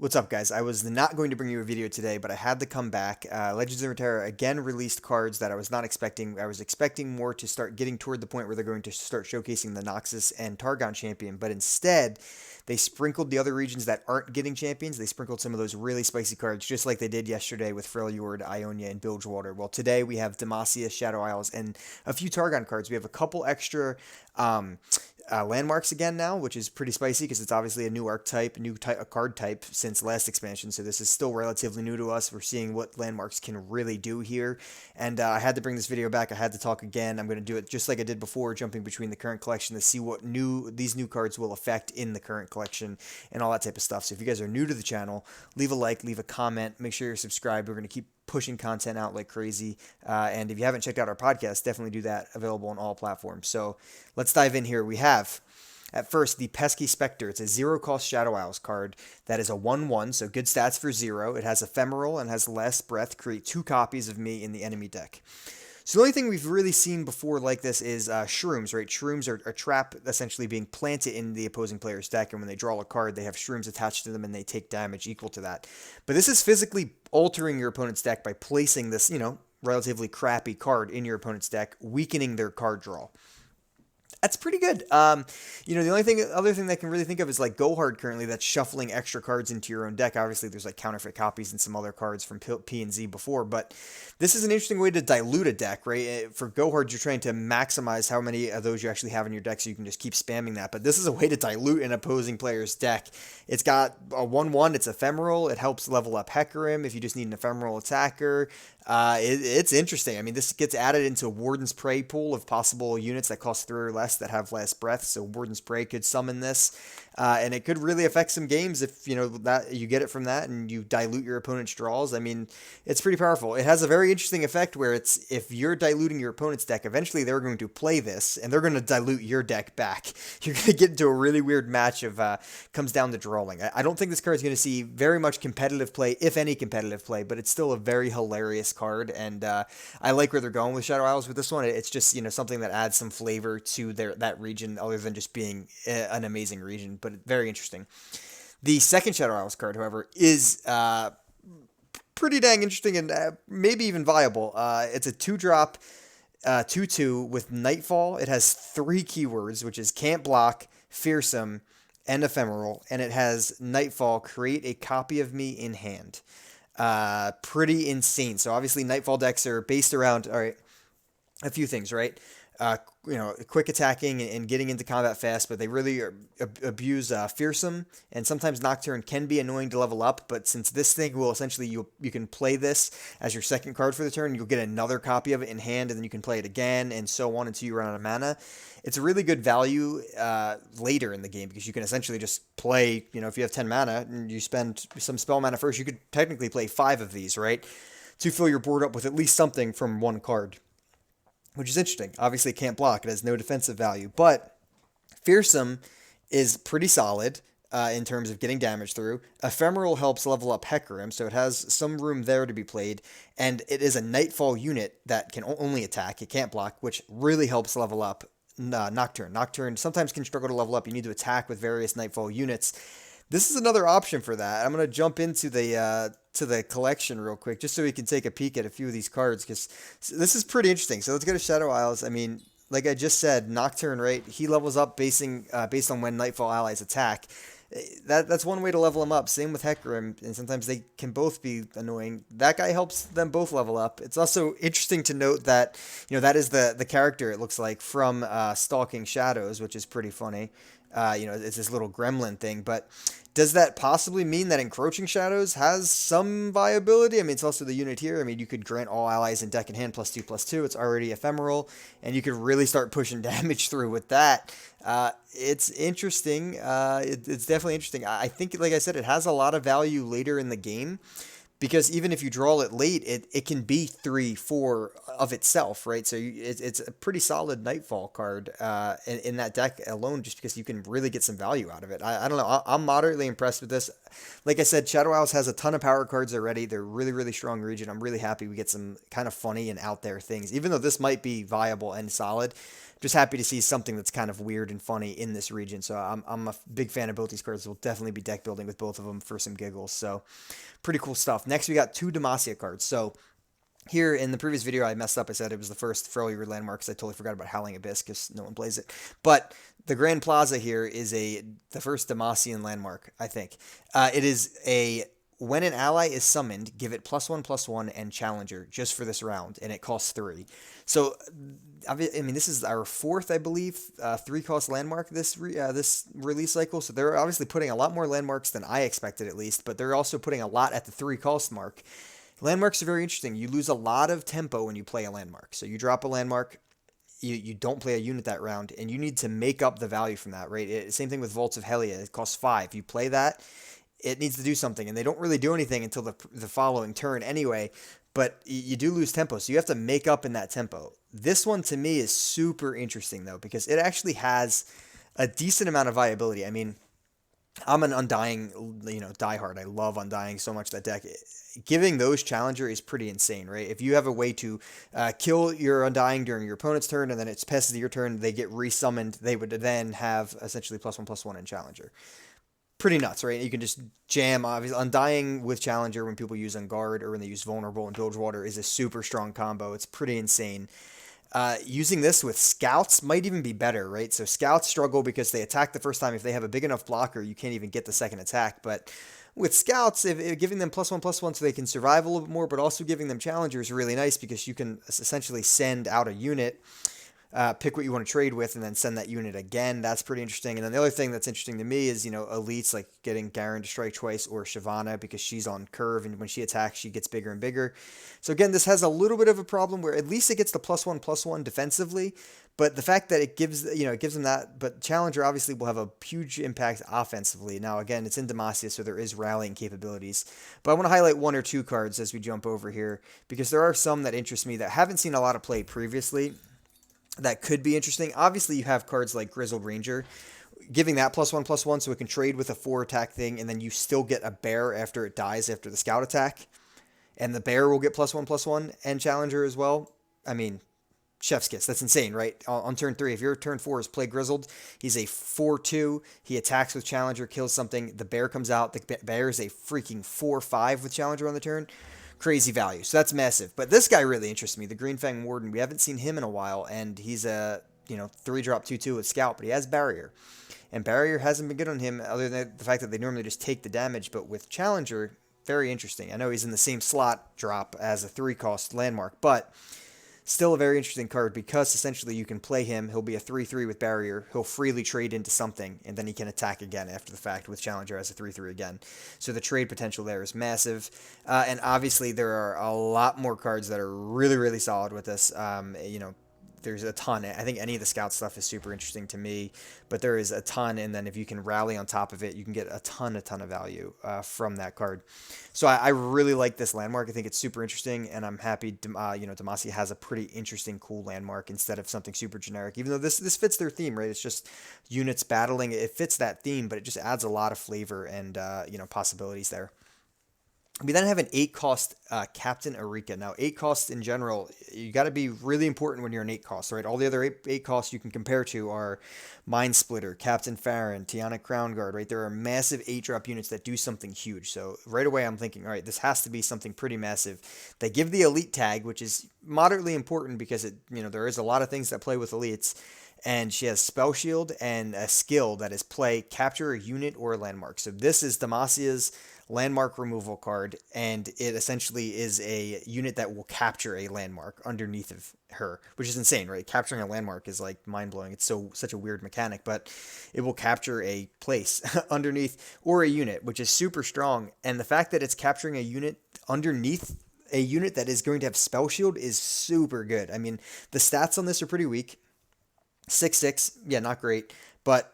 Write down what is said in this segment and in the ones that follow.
What's up, guys? I was not going to bring you a video today, but I had to come back. Legends of Runeterra again released cards that I was not expecting. I was expecting more to start getting toward the point where they're going to start showcasing the Noxus and Targon champion, but instead, they sprinkled the other regions that aren't getting champions. They sprinkled some of those really spicy cards, just like they did yesterday with Freljord, Ionia, and Bilgewater. Well, today we have Demacia, Shadow Isles, and a few Targon cards. We have a couple extra landmarks again now, which is pretty spicy because it's obviously a new archetype, a card type since last expansion. So this is still relatively new to us. We're seeing what landmarks can really do here. And I had to bring this video back. I had to talk again. I'm going to do it just like I did before, jumping between the current collection to see what these new cards will affect in the current collection and all that type of stuff. So if you guys are new to the channel, leave a like, leave a comment, make sure you're subscribed. We're going to keep pushing content out like crazy. And if you haven't checked out our podcast, definitely do that. Available on all platforms. So let's dive in here. We have, at first, the Pesky Specter. It's a 0-cost Shadow Isles card that is a 1/1, so good stats for 0. It has Ephemeral and has Last Breath. Create 2 copies of me in the enemy deck. So the only thing we've really seen before like this is shrooms, right? Shrooms are a trap essentially being planted in the opposing player's deck, and when they draw a card, they have shrooms attached to them, and they take damage equal to that. But this is physically altering your opponent's deck by placing this, relatively crappy card in your opponent's deck, weakening their card draw. That's pretty good. The other thing that I can really think of is like Go Hard currently that's shuffling extra cards into your own deck. Obviously, there's like counterfeit copies and some other cards from P and Z before, but this is an interesting way to dilute a deck, right? For Go Hard, you're trying to maximize how many of those you actually have in your deck so you can just keep spamming that. But this is a way to dilute an opposing player's deck. It's got a 1/1, it's ephemeral, it helps level up Hecarim if you just need an ephemeral attacker. It's interesting. I mean, this gets added into Warden's Prey pool of possible units that cost 3 or less that have Last Breath, so Warden's Prey could summon this, and it could really affect some games if, that you get it from that and you dilute your opponent's draws. I mean, it's pretty powerful. It has a very interesting effect where if you're diluting your opponent's deck, eventually they're going to play this, and they're going to dilute your deck back. You're going to get into a really weird match of, comes down to drawing. I don't think this card is going to see very much competitive play, if any competitive play, but it's still a very hilarious card, and I like where they're going with Shadow Isles with this one. It's just, something that adds some flavor to that region other than just being an amazing region, but very interesting. The second Shadow Isles card, however, is pretty dang interesting and maybe even viable. It's a 2-drop 2/2 with Nightfall. It has 3 keywords, which is Can't Block, Fearsome, and Ephemeral, and it has Nightfall, create a copy of me in hand. Pretty insane. So obviously Nightfall decks are based around, all right, a few things, right? Quick attacking and getting into combat fast, but they really abuse Fearsome, and sometimes Nocturne can be annoying to level up, but since this thing will essentially, you can play this as your second card for the turn, you'll get another copy of it in hand, and then you can play it again, and so on until you run out of mana. It's a really good value later in the game, because you can essentially just play, if you have 10 mana, and you spend some spell mana first, you could technically play 5 of these, right? To fill your board up with at least something from one card, which is interesting. Obviously, it can't block. It has no defensive value. But Fearsome is pretty solid in terms of getting damage through. Ephemeral helps level up Hecarim, so it has some room there to be played. And it is a Nightfall unit that can only attack. It can't block, which really helps level up Nocturne. Nocturne sometimes can struggle to level up. You need to attack with various Nightfall units. This is another option for that. I'm going to jump into the collection real quick, just so we can take a peek at a few of these cards, because this is pretty interesting. So let's go to Shadow Isles. I mean, like I just said, Nocturne, right? He levels up based on when Nightfall allies attack. That's one way to level him up. Same with Hecarim, and sometimes they can both be annoying. That guy helps them both level up. It's also interesting to note that, that is the character, it looks like, from Stalking Shadows, which is pretty funny. It's this little gremlin thing, but does that possibly mean that Encroaching Shadows has some viability? I mean, it's also the unit here. I mean, you could grant all allies in deck and hand +2/+2. It's already ephemeral, and you could really start pushing damage through with that. It's interesting. It's definitely interesting. I think, like I said, it has a lot of value later in the game, because even if you draw it late, it can be 3-4 of itself, right? So it's a pretty solid Nightfall card in that deck alone, just because you can really get some value out of it. I don't know. I'm moderately impressed with this. like I said, Shadow Isles has a ton of power cards already. They're really, really strong region. I'm really happy we get some kind of funny and out there things. Even though this might be viable and solid, just happy to see something that's kind of weird and funny in this region. So I'm a big fan of both these cards. We'll definitely be deck building with both of them for some giggles. So pretty cool stuff. Next, we got 2 Demacia cards. So here in the previous video, I messed up. I said it was the first for all your landmarks. I totally forgot about Howling Abyss because no one plays it. But the Grand Plaza here is the first Demacian landmark, I think. It is when an ally is summoned, give it +1/+1 and Challenger just for this round, and it costs 3. So, I mean, this is our 4th, I believe, 3-cost landmark this release cycle. So they're obviously putting a lot more landmarks than I expected, at least. But they're also putting a lot at the 3-cost mark. Landmarks are very interesting. You lose a lot of tempo when you play a landmark. So you drop a landmark, you don't play a unit that round, and you need to make up the value from that, right? Same thing with Vaults of Helia. It costs 5. You play that, it needs to do something, and they don't really do anything until the following turn anyway, but you do lose tempo, so you have to make up in that tempo. This one, to me, is super interesting, though, because it actually has a decent amount of viability. I mean, I'm an Undying, diehard. I love Undying so much, that deck. Giving those Challenger is pretty insane, right? If you have a way to kill your Undying during your opponent's turn, and then it passes your turn, they get resummoned, they would then have essentially +1/+1 in Challenger. Pretty nuts, right? You can just jam, obviously. Undying with Challenger when people use Unguard or when they use Vulnerable and Bilgewater is a super strong combo. It's pretty insane. Using this with Scouts might even be better, right? So Scouts struggle because they attack the first time. If they have a big enough blocker, you can't even get the second attack. But with Scouts, if giving them +1/+1 so they can survive a little bit more, but also giving them Challenger is really nice because you can essentially send out a unit, pick what you want to trade with, and then send that unit again. That's pretty interesting. And then the other thing that's interesting to me is, elites like getting Garen to strike twice, or Shyvana, because she's on curve, and when she attacks, she gets bigger and bigger. So again, this has a little bit of a problem where at least it gets the +1/+1 defensively, but the fact that it gives them that, but Challenger obviously will have a huge impact offensively. Now, again, it's in Demacia, so there is rallying capabilities. But I want to highlight 1 or 2 cards as we jump over here, because there are some that interest me that haven't seen a lot of play previously that could be interesting. Obviously, you have cards like Grizzled Ranger, giving that +1/+1 so it can trade with a 4-attack thing, and then you still get a bear after it dies after the scout attack. And the bear will get +1/+1 and Challenger as well. I mean, chef's kiss. That's insane, right? On turn 3, if your turn 4 is play Grizzled, he's a 4/2. He attacks with Challenger, kills something. The bear comes out. The bear is a freaking 4/5 with Challenger on the turn. Crazy value. So that's massive. But this guy really interests me, the Green Fang Warden. We haven't seen him in a while, and he's a 3-drop 2/2 with Scout, but he has Barrier. And Barrier hasn't been good on him, other than the fact that they normally just take the damage. But with Challenger, very interesting. I know he's in the same slot drop as a 3-cost landmark, but still a very interesting card because essentially you can play him. He'll be a 3/3 with Barrier. He'll freely trade into something, and then he can attack again after the fact with Challenger as a 3/3 again. So the trade potential there is massive. And obviously there are a lot more cards that are really, really solid with this. There's a ton. I think any of the Scout stuff is super interesting to me, but there is a ton, and then if you can rally on top of it, you can get a ton of value from that card. So I really like this landmark. I think it's super interesting, and I'm happy Demacia has a pretty interesting, cool landmark instead of something super generic, even though this fits their theme, right? It's just units battling. It fits that theme, but it just adds a lot of flavor and possibilities there. We then have an 8-cost Captain Eureka. Now, 8 costs in general, you got to be really important when you're an 8 cost, right? All the other 8 costs you can compare to are Mind Splitter, Captain Farron, Tiana Crown Guard, right? There are massive 8-drop units that do something huge. So right away, I'm thinking, all right, this has to be something pretty massive. They give the Elite tag, which is moderately important because there is a lot of things that play with Elites. And she has Spell Shield and a skill that is play, capture a unit or a landmark. So this is Demacia's landmark removal card, and it essentially is a unit that will capture a landmark underneath of her, which is insane, right? Capturing a landmark is like mind-blowing. It's such a weird mechanic, but it will capture a place underneath or a unit, which is super strong. And the fact that it's capturing a unit underneath a unit that is going to have Spell Shield is super good. I mean, the stats on this are pretty weak. 6/6, yeah, not great, but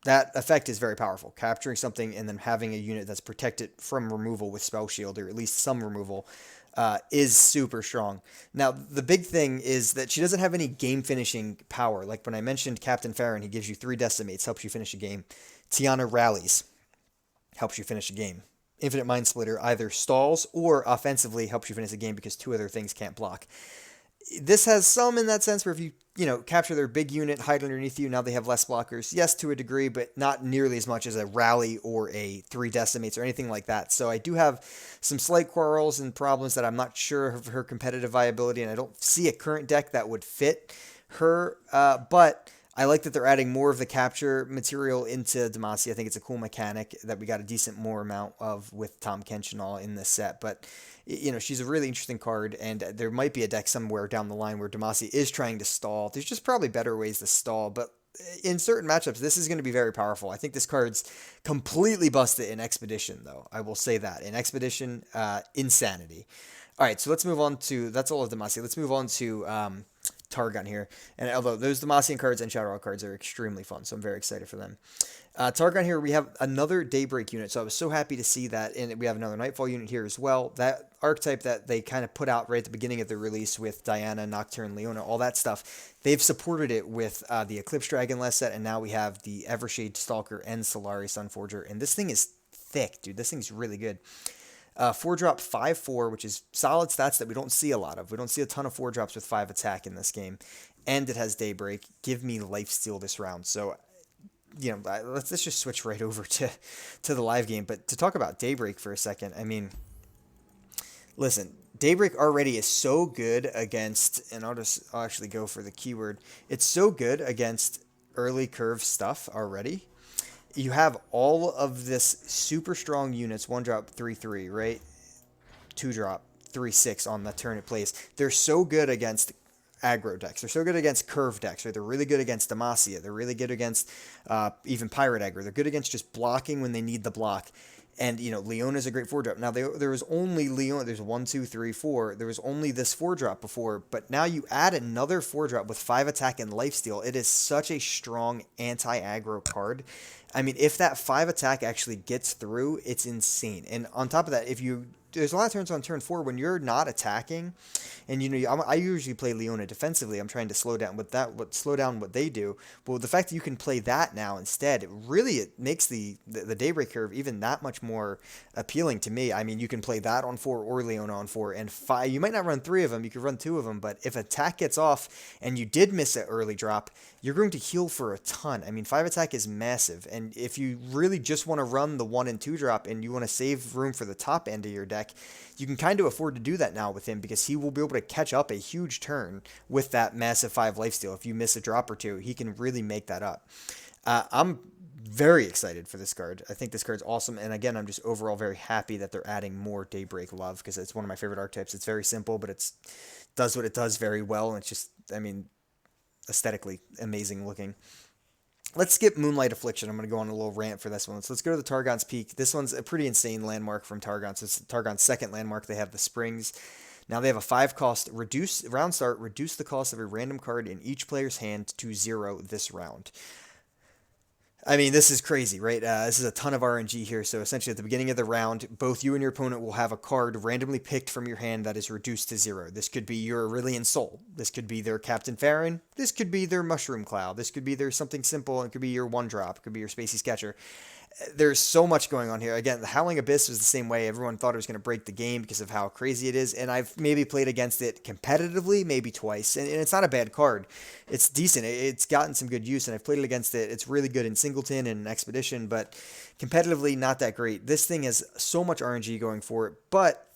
that effect is very powerful. Capturing something and then having a unit that's protected from removal with Spell Shield, or at least some removal, is super strong. Now, the big thing is that she doesn't have any game-finishing power. Like when I mentioned Captain Farron, he gives you 3 decimates, helps you finish a game. Tiana rallies. helps you finish a game. Infinite Mind Splitter either stalls or offensively helps you finish a game because two other things can't block. This has some in that sense where if you capture their big unit, hide underneath you, now they have less blockers. Yes, to a degree, but not nearly as much as a rally or a 3 decimates or anything like that. So I do have some slight quarrels and problems that I'm not sure of her competitive viability, and I don't see a current deck that would fit her. But I like that they're adding more of the capture material into Demacia. I think it's a cool mechanic that we got a decent more amount of with Tom Kench and all in this set. But she's a really interesting card, and there might be a deck somewhere down the line where Demacia is trying to stall. There's just probably better ways to stall, but in certain matchups, this is going to be very powerful. I think this card's completely busted in Expedition, though. I will say that. In Expedition, insanity. All right, so let's move on to, that's all of Demacia. Let's move on to Targon here. And although those Demacian cards and Shadow cards are extremely fun, so I'm very excited for them. Targon here, we have another Daybreak unit, so I was so happy to see that, and we have another Nightfall unit here as well. That archetype that they kind of put out right at the beginning of the release with Diana, Nocturne, Leona, all that stuff, they've supported it with the Eclipse Dragon last set, and now we have the Evershade Stalker and Solari Sunforger, and this thing is thick, dude. This thing's really good. 4-drop 5/4, which is solid stats that we don't see a lot of. We don't see a ton of 4-drops with 5 attack in this game, and it has Daybreak. Give me Lifesteal this round. So let's just switch right over to the live game. But to talk about Daybreak for a second, I mean, listen, Daybreak already is so good against, and I'll actually go for the keyword. It's so good against early curve stuff already. You have all of this super strong units, 1-drop 3/3, right? 2-drop 3/6 on the turn it plays. They're so good against aggro decks. They're so good against curve decks, right? They're really good against Demacia. They're really good against even Pirate Aggro. They're good against just blocking when they need the block. And, Leona's a great 4-drop. Now, there was only Leona. There's 1, 2, 3, 4. There was only this 4-drop before. But now you add another 4-drop with 5 attack and lifesteal. It is such a strong anti-aggro card. I mean, if that 5 attack actually gets through, it's insane. And on top of that, there's a lot of turns on turn 4 when you're not attacking, and I usually play Leona defensively. I'm trying to slow down what they do. But the fact that you can play that now instead, it makes the Daybreak curve even that much more appealing to me. I mean, you can play that on 4 or Leona on 4, and 5. You might not run 3 of them. You could run 2 of them. But if attack gets off and you did miss an early drop, you're going to heal for a ton. I mean, 5 attack is massive, and if you really just want to run the 1 and 2 drop and you want to save room for the top end of your deck, you can kind of afford to do that now with him because he will be able to catch up a huge turn with that massive 5 lifesteal. If you miss a drop or 2, he can really make that up. I'm very excited for this card. I think this card's awesome, and again, I'm just overall very happy that they're adding more Daybreak love because it's one of my favorite archetypes. It's very simple, but it does what it does very well, and it's just, I mean, aesthetically amazing looking. Let's skip Moonlight Affliction. I'm going to go on a little rant for this one. So let's go to the Targon's Peak. This one's a pretty insane landmark from Targon. So it's Targon's second landmark. They have the Springs. Now they have a 5-cost round start. Reduce the cost of a random card in each player's hand to 0 this round. I mean, this is crazy, right? This is a ton of RNG here. So essentially at the beginning of the round, both you and your opponent will have a card randomly picked from your hand that is reduced to 0. This could be your Aurelian Soul. This could be their Captain Farron. This could be their Mushroom Cloud. This could be their something simple. It could be your 1-drop. It could be your Spacey Sketcher. There's so much going on here. Again, the Howling Abyss was the same way. Everyone thought it was going to break the game because of how crazy it is, and I've maybe played against it competitively, maybe twice, and it's not a bad card. It's decent. It's gotten some good use, and I've played it against it. It's really good in Singleton and in Expedition, but competitively, not that great. This thing has so much RNG going for it, but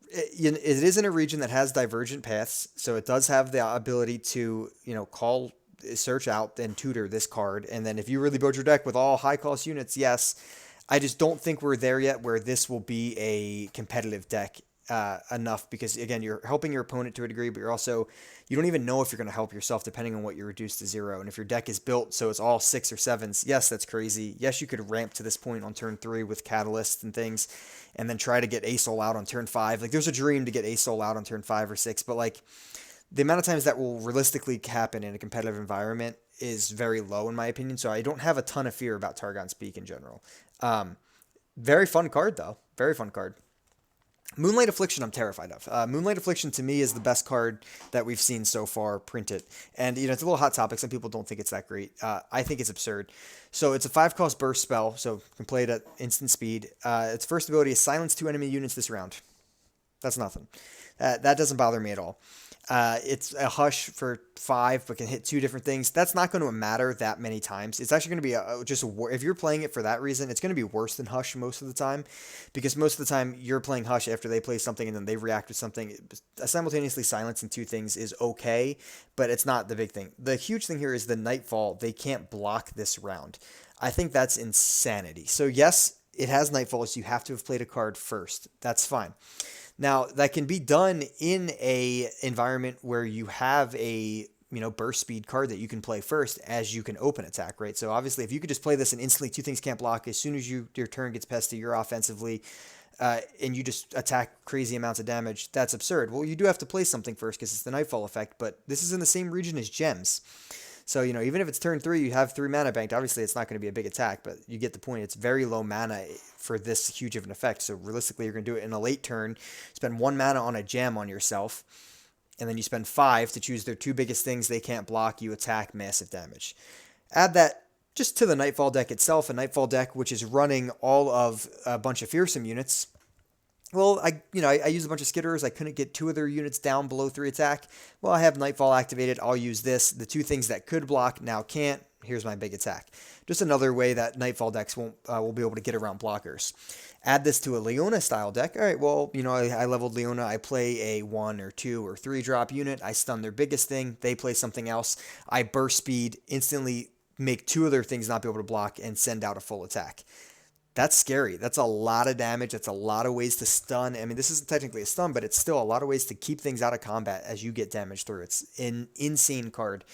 it is in a region that has divergent paths, so it does have the ability to, search out and tutor this card. And then if you really build your deck with all high cost units, yes. I just don't think we're there yet where this will be a competitive deck enough because, again, you're helping your opponent to a degree, but you don't even know if you're going to help yourself depending on what you're reduced to 0. And if your deck is built so it's all 6 or 7s, yes, that's crazy. Yes, you could ramp to this point on turn 3 with catalysts and things and then try to get A-Soul out on turn 5. Like, there's a dream to get A-Soul out on turn 5 or 6, but like, the amount of times that will realistically happen in a competitive environment is very low in my opinion, so I don't have a ton of fear about Targon's Peak in general. Very fun card, though. Very fun card. Moonlight Affliction, I'm terrified of. Moonlight Affliction to me is the best card that we've seen so far printed, and it's a little hot topic. Some people don't think it's that great. I think it's absurd. So it's a 5-cost burst spell, so you can play it at instant speed. Its first ability is silence 2 enemy units this round. That's nothing. That doesn't bother me at all. It's a hush for 5, but can hit 2 different things. That's not going to matter that many times. It's actually going to be if you're playing it for that reason, it's going to be worse than hush most of the time, because most of the time you're playing hush after they play something and then they react with something. Simultaneously silencing 2 things is okay, but it's not the big thing. The huge thing here is the Nightfall. They can't block this round. I think that's insanity. So yes, it has Nightfall, so you have to have played a card first. That's fine. Now, that can be done in a environment where you have a, burst speed card that you can play first as you can open attack, right? So obviously, if you could just play this and instantly 2 things can't block, as soon as your turn gets pesty, you're offensively, and you just attack crazy amounts of damage, that's absurd. Well, you do have to play something first because it's the Nightfall effect, but this is in the same region as Gems. So, even if it's turn 3, you have 3 mana banked. Obviously, it's not going to be a big attack, but you get the point. It's very low mana for this huge of an effect. So, realistically, you're going to do it in a late turn, spend 1 mana on a gem on yourself, and then you spend 5 to choose their 2 biggest things they can't block. You attack, massive damage. Add that just to the Nightfall deck itself, a Nightfall deck which is running all of a bunch of fearsome units. Well, I used a bunch of skitterers. I couldn't get 2 of their units down below 3 attack. Well, I have Nightfall activated. I'll use this. The 2 things that could block now can't. Here's my big attack. Just another way that Nightfall decks will be able to get around blockers. Add this to a Leona style deck. All right, well, I leveled Leona. I play a 1 or 2 or 3 drop unit. I stun their biggest thing. They play something else. I burst speed, instantly make 2 of their things not be able to block, and send out a full attack. That's scary. That's a lot of damage. That's a lot of ways to stun. I mean, this isn't technically a stun, but it's still a lot of ways to keep things out of combat as you get damage through. It's an insane card.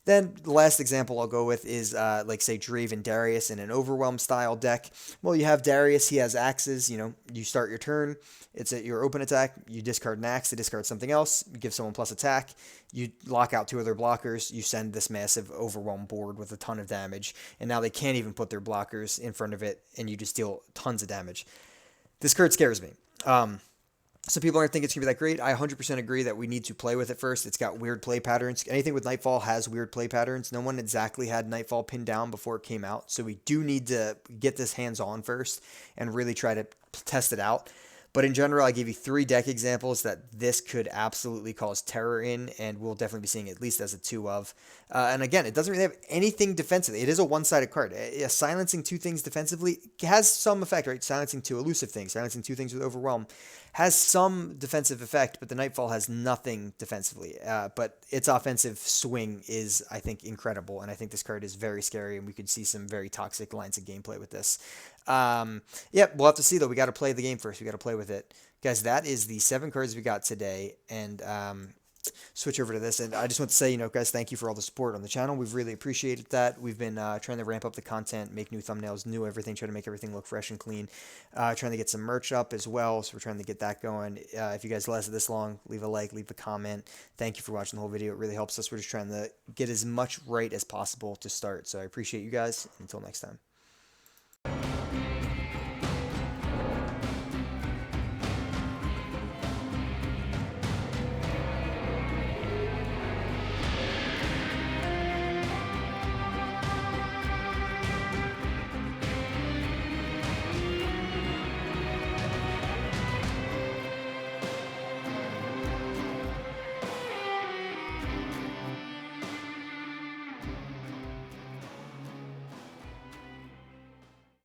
Then the last example I'll go with is, say, Draven Darius in an Overwhelm style deck. Well, you have Darius. He has axes. You start your turn. It's your open attack. You discard an axe to discard something else. You give someone plus attack. You lock out 2 of their blockers. You send this massive Overwhelm board with a ton of damage. And now they can't even put their blockers in front of it, and you just deal tons of damage. This card scares me. Some people aren't thinking it's going to be that great. I 100% agree that we need to play with it first. It's got weird play patterns. Anything with Nightfall has weird play patterns. No one exactly had Nightfall pinned down before it came out. So we do need to get this hands-on first and really try to test it out. But in general, I gave you 3 deck examples that this could absolutely cause terror in, and we'll definitely be seeing at least as a 2 of. And again, it doesn't really have anything defensively. It is a one-sided card. Silencing 2 things defensively has some effect, right? Silencing 2 elusive things, silencing 2 things with Overwhelm has some defensive effect, but the Nightfall has nothing defensively. But its offensive swing is, I think, incredible, and I think this card is very scary, and we could see some very toxic lines of gameplay with this. We'll have to see, though. We got to play the game first. We got to play with it. Guys, that is the 7 cards we got today, and switch over to this. And I just want to say, guys, thank you for all the support on the channel. We've really appreciated that. We've been trying to ramp up the content, make new thumbnails, new everything, trying to make everything look fresh and clean. Trying to get some merch up as well, so we're trying to get that going. If you guys lasted this long, leave a like, leave a comment. Thank you for watching the whole video. It really helps us. We're just trying to get as much right as possible to start. So I appreciate you guys. Until next time.